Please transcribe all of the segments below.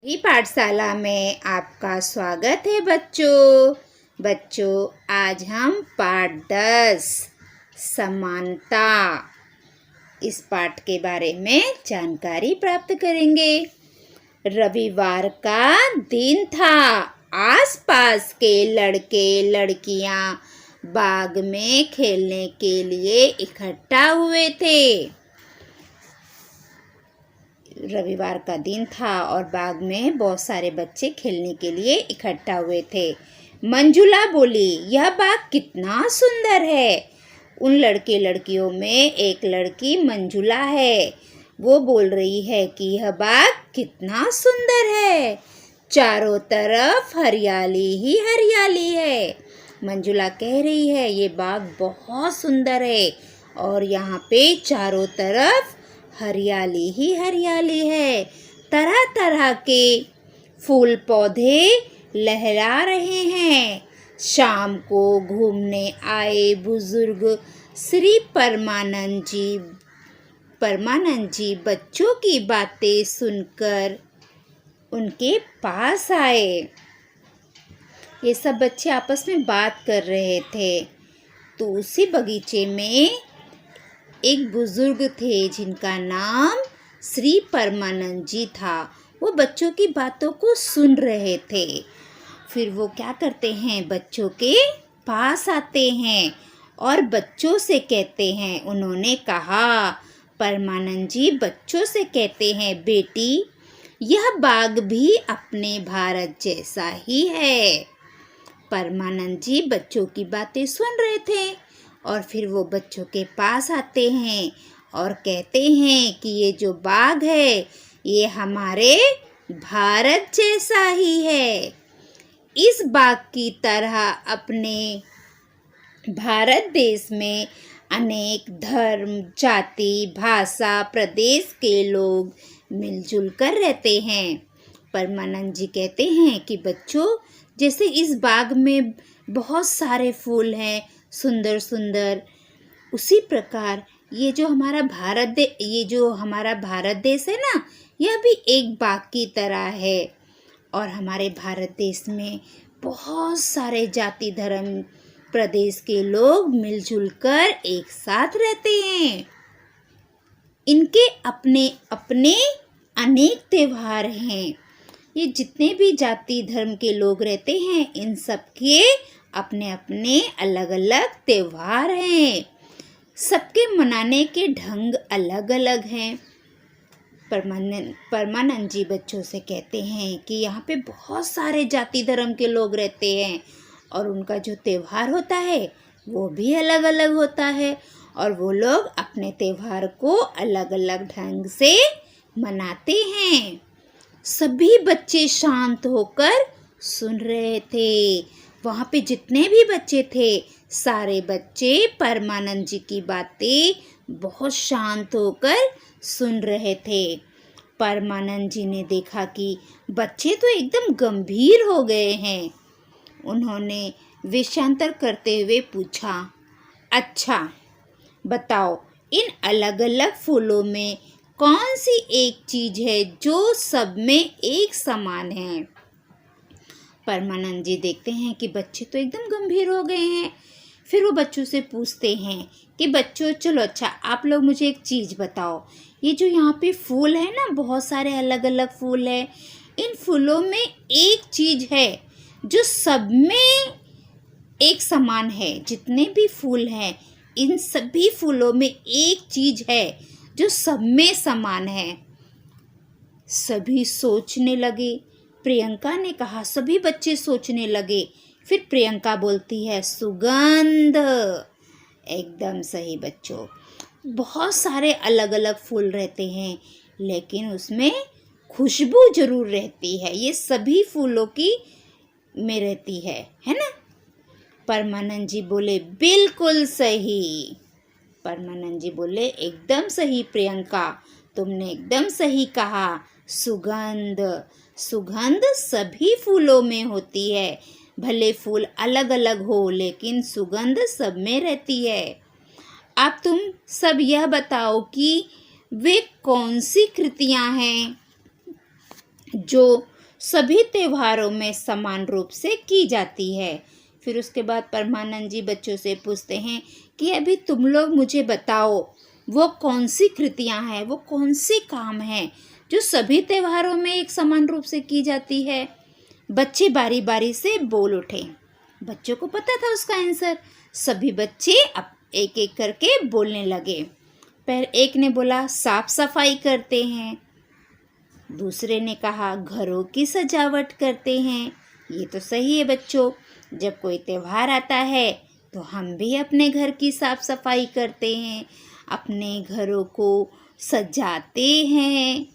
ही पाठशाला में आपका स्वागत है बच्चों। आज हम पाठ 10 समानता इस पाठ के बारे में जानकारी प्राप्त करेंगे। रविवार का दिन था। आसपास के लड़के लड़कियां बाग में खेलने के लिए इकट्ठा हुए थे। रविवार का दिन था और बाग में बहुत सारे बच्चे खेलने के लिए इकट्ठा हुए थे। मंजुला बोली, यह बाग कितना सुंदर है। उन लड़के लड़कियों में एक लड़की मंजुला है। वो बोल रही है कि यह बाग कितना सुंदर है, चारों तरफ हरियाली ही हरियाली है। मंजुला कह रही है ये बाग बहुत सुंदर है और यहाँ पे चारों तरफ हरियाली ही हरियाली है। तरह तरह के फूल पौधे लहरा रहे हैं। शाम को घूमने आए बुजुर्ग श्री परमानंद जी बच्चों की बातें सुनकर उनके पास आए। ये सब बच्चे आपस में बात कर रहे थे। तो उसी बगीचे में एक बुजुर्ग थे जिनका नाम श्री परमानंद जी था। वो बच्चों की बातों को सुन रहे थे। फिर वो क्या करते हैं, बच्चों के पास आते हैं और बच्चों से कहते हैं। उन्होंने कहा, परमानंद जी बच्चों से कहते हैं, बेटी यह बाग भी अपने भारत जैसा ही है। परमानंद जी बच्चों की बातें सुन रहे थे और फिर वो बच्चों के पास आते हैं और कहते हैं कि ये जो बाग है ये हमारे भारत जैसा ही है। इस बाग की तरह अपने भारत देश में अनेक धर्म, जाति, भाषा, प्रदेश के लोग मिलजुल कर रहते हैं। परमानंद जी कहते हैं कि बच्चों, जैसे इस बाग में बहुत सारे फूल हैं सुंदर सुंदर, उसी प्रकार ये जो हमारा भारत देश है ना, यह भी एक बाग की तरह है। और हमारे भारत देश में बहुत सारे जाति धर्म प्रदेश के लोग मिलजुल कर एक साथ रहते हैं। इनके अपने अपने अनेक त्योहार हैं। ये जितने भी जाति धर्म के लोग रहते हैं, इन सब के अपने अपने अलग अलग त्योहार हैं। सबके मनाने के ढंग अलग अलग हैं। परमानंद जी बच्चों से कहते हैं कि यहाँ पे बहुत सारे जाति धर्म के लोग रहते हैं और उनका जो त्योहार होता है वो भी अलग अलग होता है और वो लोग अपने त्योहार को अलग अलग ढंग से मनाते हैं। सभी बच्चे शांत होकर सुन रहे थे। वहाँ पे जितने भी बच्चे थे, सारे बच्चे परमानंद जी की बातें बहुत शांत होकर सुन रहे थे। परमानंद जी ने देखा कि बच्चे तो एकदम गंभीर हो गए हैं। उन्होंने वेशांतर करते हुए पूछा, अच्छा बताओ, इन अलग अलग फूलों में कौन सी एक चीज है जो सब में एक समान है। परमानंद जी देखते हैं कि बच्चे तो एकदम गंभीर हो गए हैं। फिर वो बच्चों से पूछते हैं कि बच्चों चलो, अच्छा आप लोग मुझे एक चीज़ बताओ, ये जो यहाँ पे फूल है ना, बहुत सारे अलग अलग फूल है, इन फूलों में एक चीज़ है जो सब में एक समान है। जितने भी फूल हैं, इन सभी फूलों में एक चीज़ है जो सब में समान है। सभी सोचने लगे। प्रियंका ने कहा, सभी बच्चे सोचने लगे। फिर प्रियंका बोलती है, सुगंध। एकदम सही बच्चों। बहुत सारे अलग अलग फूल रहते हैं लेकिन उसमें खुशबू जरूर रहती है। ये सभी फूलों की में रहती है ना। परमानंद जी बोले, बिल्कुल सही। परमानंद जी बोले, एकदम सही प्रियंका, तुमने एकदम सही कहा। सुगंध सभी फूलों में होती है। भले फूल अलग अलग हो लेकिन सुगंध सब में रहती है। अब तुम सब यह बताओ कि वे कौन सी कृतियां हैं। जो सभी त्योहारों में समान रूप से की जाती है। फिर उसके बाद परमानंद जी बच्चों से पूछते हैं कि अभी तुम लोग मुझे बताओ, वो कौन सी कृतियाँ हैं, वो कौन सी काम हैं जो सभी त्योहारों में एक समान रूप से की जाती है। बच्चे बारी बारी से बोल उठे। बच्चों को पता था उसका आंसर। सभी बच्चे अब एक एक करके बोलने लगे। एक ने बोला साफ सफाई करते हैं, दूसरे ने कहा घरों की सजावट करते हैं। ये तो सही है बच्चों, जब कोई त्योहार आता है तो हम भी अपने घर की साफ सफाई करते हैं, अपने घरों को सजाते हैं।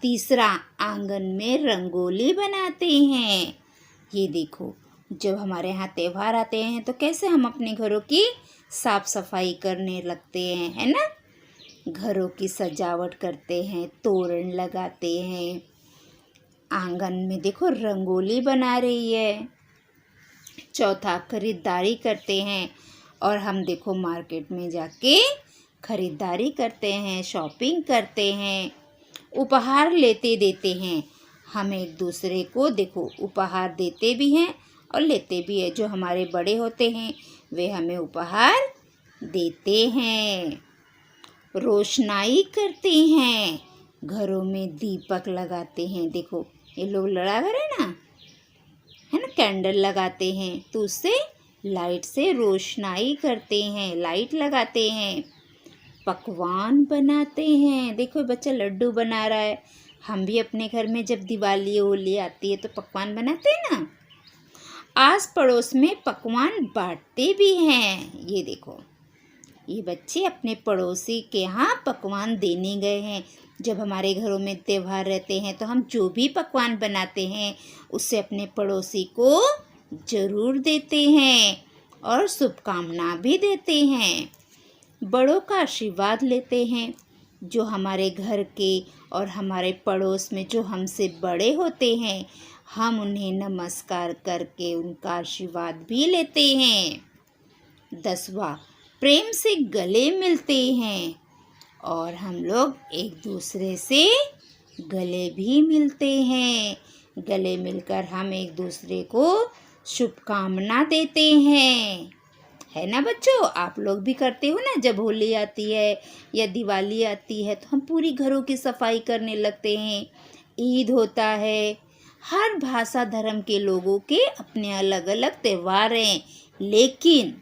तीसरा, आंगन में रंगोली बनाते हैं। ये देखो, जब हमारे यहाँ त्योहार आते हैं तो कैसे हम अपने घरों की साफ सफाई करने लगते हैं, है ना। घरों की सजावट करते हैं, तोरण लगाते हैं, आंगन में देखो रंगोली बना रही है। चौथा, खरीदारी करते हैं, और हम देखो मार्केट में जाके खरीदारी करते हैं, शॉपिंग करते हैं। उपहार लेते देते हैं, हम एक दूसरे को देखो उपहार देते भी हैं और लेते भी हैं। जो हमारे बड़े होते हैं वे हमें उपहार देते हैं। रोशनाई करते हैं, घरों में दीपक लगाते हैं। देखो ये लोग लड़ा घर है ना, कैंडल लगाते हैं तो उससे लाइट से रोशनाई करते हैं, लाइट लगाते हैं। पकवान बनाते हैं, देखो बच्चा लड्डू बना रहा है। हम भी अपने घर में जब दिवाली होली आती है तो पकवान बनाते हैं ना। आस पड़ोस में पकवान बांटते भी हैं। ये देखो, ये बच्चे अपने पड़ोसी के यहाँ पकवान देने गए हैं। जब हमारे घरों में त्योहार रहते हैं तो हम जो भी पकवान बनाते हैं उससे अपने पड़ोसी को ज़रूर देते हैं और शुभकामना भी देते हैं। बड़ों का आशीर्वाद लेते हैं। जो हमारे घर के और हमारे पड़ोस में जो हमसे बड़े होते हैं, हम उन्हें नमस्कार करके उनका आशीर्वाद भी लेते हैं। 10वां, प्रेम से गले मिलते हैं, और हम लोग एक दूसरे से गले भी मिलते हैं। गले मिलकर हम एक दूसरे को शुभकामना देते हैं, है ना बच्चों। आप लोग भी करते हो ना, जब होली आती है या दिवाली आती है तो हम पूरी घरों की सफाई करने लगते हैं। ईद होता है, हर भाषा धर्म के लोगों के अपने अलग अलग त्योहार हैं, लेकिन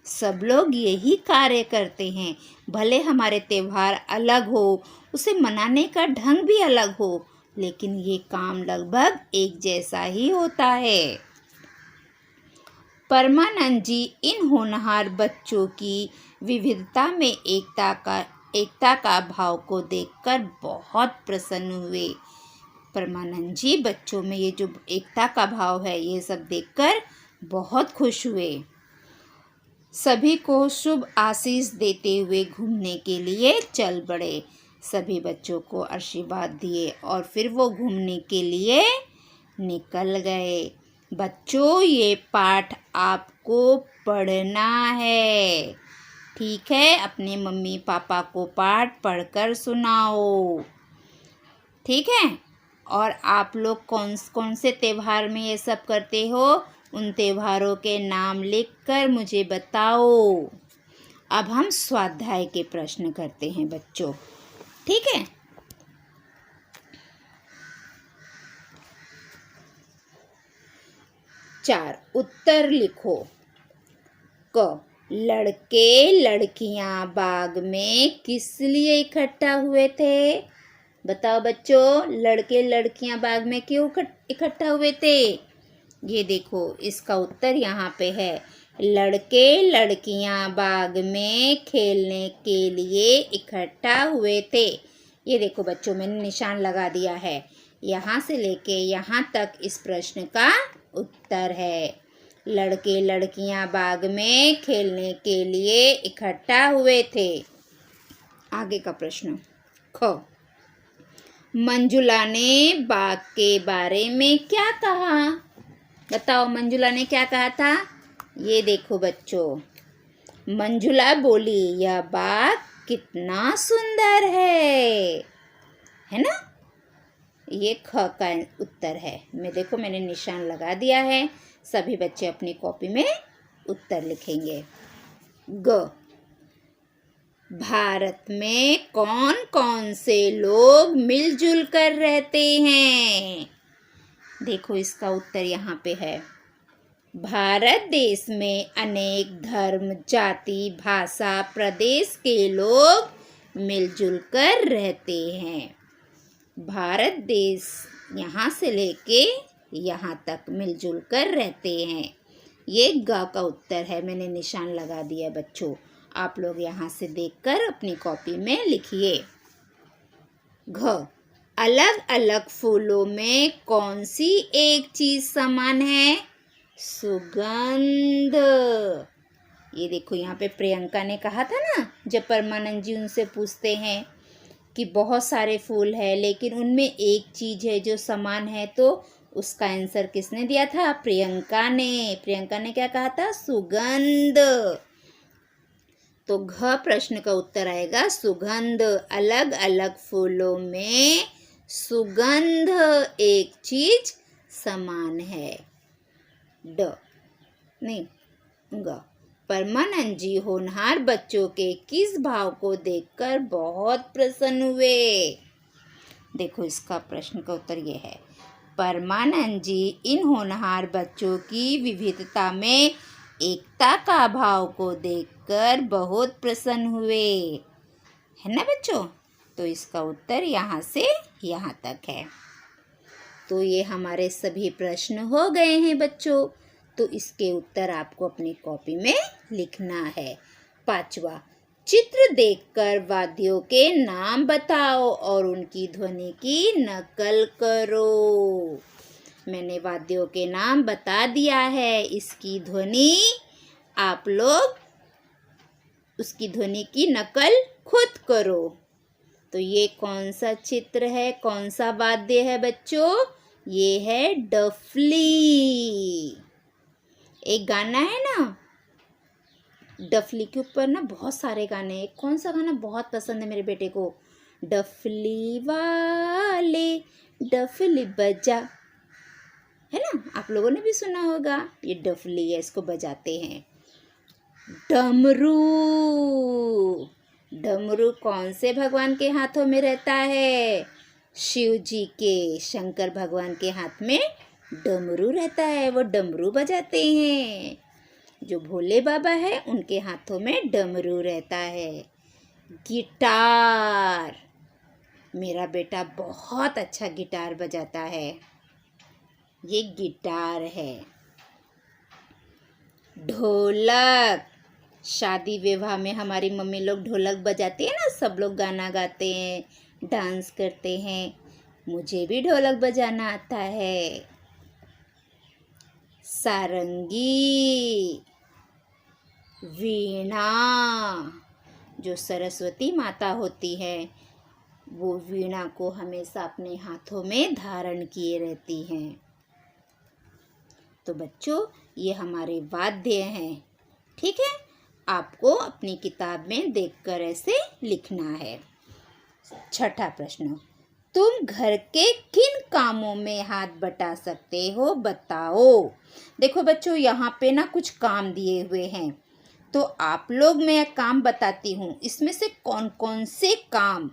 सब लोग यही कार्य करते हैं। भले हमारे त्योहार अलग हो, उसे मनाने का ढंग भी अलग हो, लेकिन ये काम लगभग एक जैसा ही होता है। परमानंद जी इन होनहार बच्चों की विविधता में एकता का भाव को देखकर बहुत प्रसन्न हुए। परमानंद जी बच्चों में ये जो एकता का भाव है, ये सब देखकर बहुत खुश हुए। सभी को शुभ आशीष देते हुए घूमने के लिए चल पड़े। सभी बच्चों को आशीर्वाद दिए और फिर वो घूमने के लिए निकल गए। बच्चों, ये पाठ आपको पढ़ना है, ठीक है। अपने मम्मी पापा को पाठ पढ़कर सुनाओ, ठीक है। और आप लोग कौन कौन से त्योहार में ये सब करते हो, उन त्योहारों के नाम लिखकर मुझे बताओ। अब हम स्वाध्याय के प्रश्न करते हैं बच्चों, ठीक है। चार, उत्तर लिखो। क, लड़के लड़कियां बाग में किस लिए इकट्ठा हुए थे। बताओ बच्चों, लड़के लड़कियां बाग में क्यों इकट्ठा हुए थे। ये देखो, इसका उत्तर यहाँ पे है। लड़के लड़कियां बाग में खेलने के लिए इकट्ठा हुए थे। ये देखो बच्चों, मैंने निशान लगा दिया है। यहाँ से लेके यहाँ तक इस प्रश्न का उत्तर है। लड़के लड़कियां बाग में खेलने के लिए इकट्ठा हुए थे। आगे का प्रश्न, ख, मंजुला ने बाग के बारे में क्या कहा। बताओ, मंजुला ने क्या कहा था। ये देखो बच्चों, मंजुला बोली, यह बाग कितना सुंदर है ना। ये ख का उत्तर है। देखो मैंने निशान लगा दिया है। सभी बच्चे अपनी कॉपी में उत्तर लिखेंगे। ग, भारत में कौन कौन से लोग मिलजुल कर रहते हैं? देखो इसका उत्तर यहाँ पे है। भारत देश में अनेक धर्म, जाति, भाषा, प्रदेश के लोग मिलजुल कर रहते हैं। भारत देश यहाँ से लेके यहाँ तक मिलजुल कर रहते हैं। ये ग का उत्तर है। मैंने निशान लगा दिया बच्चों। आप लोग यहाँ से देखकर अपनी कॉपी में लिखिए। घ, अलग अलग फूलों में कौन सी एक चीज समान है? सुगंध। ये देखो यहाँ पे प्रियंका ने कहा था ना, जब परमानंद जी उनसे पूछते हैं कि बहुत सारे फूल है लेकिन उनमें एक चीज है जो समान है, तो उसका आंसर किसने दिया था? प्रियंका ने। प्रियंका ने क्या कहा था? सुगंध। तो घ प्रश्न का उत्तर आएगा सुगंध। अलग अलग फूलों में सुगंध एक चीज समान है। ड नहीं ग, परमानंद जी होनहार बच्चों के किस भाव को देखकर बहुत प्रसन्न हुए? देखो इसका प्रश्न का उत्तर ये है। परमानंद जी इन होनहार बच्चों की विविधता में एकता का भाव को देखकर बहुत प्रसन्न हुए, है ना बच्चों? तो इसका उत्तर यहाँ से यहाँ तक है। तो ये हमारे सभी प्रश्न हो गए हैं बच्चों। तो इसके उत्तर आपको अपनी कॉपी में लिखना है। 5वां, चित्र देखकर वाद्यों के नाम बताओ और उनकी ध्वनि की नकल करो। मैंने वाद्यों के नाम बता दिया है। इसकी ध्वनि आप लोग उसकी ध्वनि की नकल खुद करो। तो ये कौन सा चित्र है, कौन सा वाद्य है बच्चों? ये है डफली। एक गाना है ना, डफली के ऊपर ना बहुत सारे गाने हैं। कौन सा गाना बहुत पसंद है मेरे बेटे को? डफली वाले डफली बजा, है ना? आप लोगों ने भी सुना होगा। ये डफली है, इसको बजाते हैं। डमरू। डमरू कौन से भगवान के हाथों में रहता है? शिव जी के, शंकर भगवान के हाथ में डमरू रहता है। वो डमरू बजाते हैं। जो भोले बाबा है उनके हाथों में डमरू रहता है। गिटार, मेरा बेटा बहुत अच्छा गिटार बजाता है। ये गिटार है। ढोलक, शादी विवाह में हमारी मम्मी लोग ढोलक बजाती है ना, सब लोग गाना गाते हैं, डांस करते हैं। मुझे भी ढोलक बजाना आता है। सारंगी, वीणा, जो सरस्वती माता होती है वो वीणा को हमेशा अपने हाथों में धारण किए रहती हैं। तो बच्चों ये हमारे वाद्य हैं, ठीक है? आपको अपनी किताब में देखकर ऐसे लिखना है। 6ठा प्रश्न, तुम घर के किन कामों में हाथ बटा सकते हो, बताओ। देखो बच्चों यहाँ पे ना कुछ काम दिए हुए हैं, तो आप लोग मैं काम बताती हूँ। इसमें से कौन कौन से काम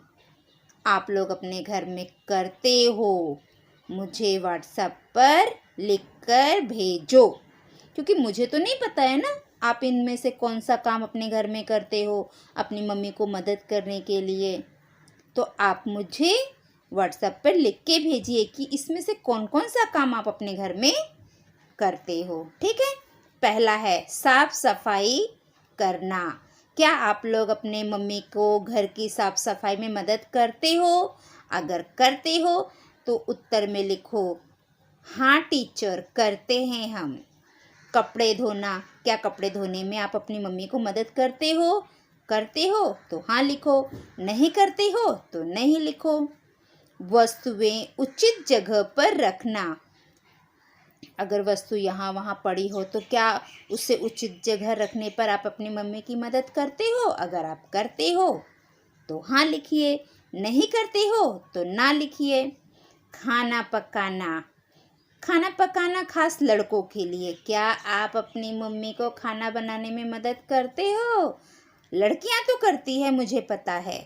आप लोग अपने घर में करते हो, मुझे व्हाट्सएप पर लिखकर भेजो, क्योंकि मुझे तो नहीं पता है ना आप इनमें से कौन सा काम अपने घर में करते हो अपनी मम्मी को मदद करने के लिए। तो आप मुझे व्हाट्सएप पर लिख के भेजिए कि इसमें से कौन कौन सा काम आप अपने घर में करते हो, ठीक है? पहला है साफ सफाई करना। क्या आप लोग अपने मम्मी को घर की साफ सफाई में मदद करते हो? अगर करते हो तो उत्तर में लिखो हाँ टीचर, करते हैं हम। कपड़े धोना, क्या कपड़े धोने में आप अपनी मम्मी को मदद करते हो? करते हो तो हाँ लिखो, नहीं करते हो तो नहीं लिखो। वस्तुएं उचित जगह पर रखना, अगर वस्तु यहाँ वहाँ पड़ी हो तो क्या उसे उचित जगह रखने पर आप अपनी मम्मी की मदद करते हो? अगर आप करते हो तो हाँ लिखिए, नहीं करते हो तो ना लिखिए। खाना पकाना। खाना पकाना खास लड़कों के लिए। क्या आप अपनी मम्मी को खाना बनाने में मदद करते हो? लड़कियां तो करती है, मुझे पता है,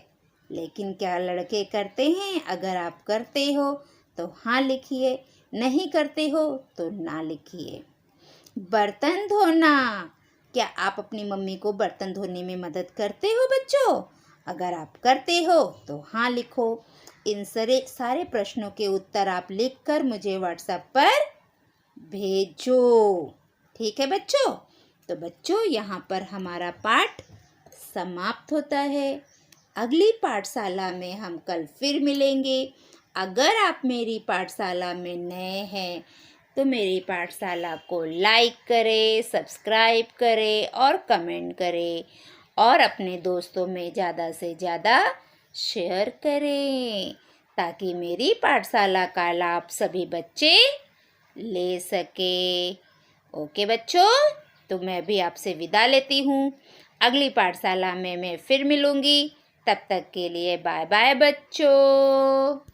लेकिन क्या लड़के करते हैं? अगर आप करते हो तो हाँ लिखिए, नहीं करते हो तो ना लिखिए। बर्तन धोना। क्या आप अपनी मम्मी को बर्तन धोने में मदद करते हो बच्चों? अगर आप करते हो तो हाँ लिखो। इन सारे प्रश्नों के उत्तर आप लिखकर मुझे व्हाट्सएप पर भेजो। ठीक है बच्चों? तो बच्चों, यहाँ पर हमारा पाठ समाप्त होता है। अगली पाठशाला में हम कल फिर मिलेंगे। अगर आप मेरी पाठशाला में नए हैं तो मेरी पाठशाला को लाइक करें, सब्सक्राइब करें और कमेंट करें और अपने दोस्तों में ज़्यादा से ज़्यादा शेयर करें ताकि मेरी पाठशाला का लाभ सभी बच्चे ले सके। ओके बच्चों, तो मैं भी आपसे विदा लेती हूँ। अगली पाठशाला में मैं फिर मिलूँगी। तब तक के लिए बाय बाय बच्चों।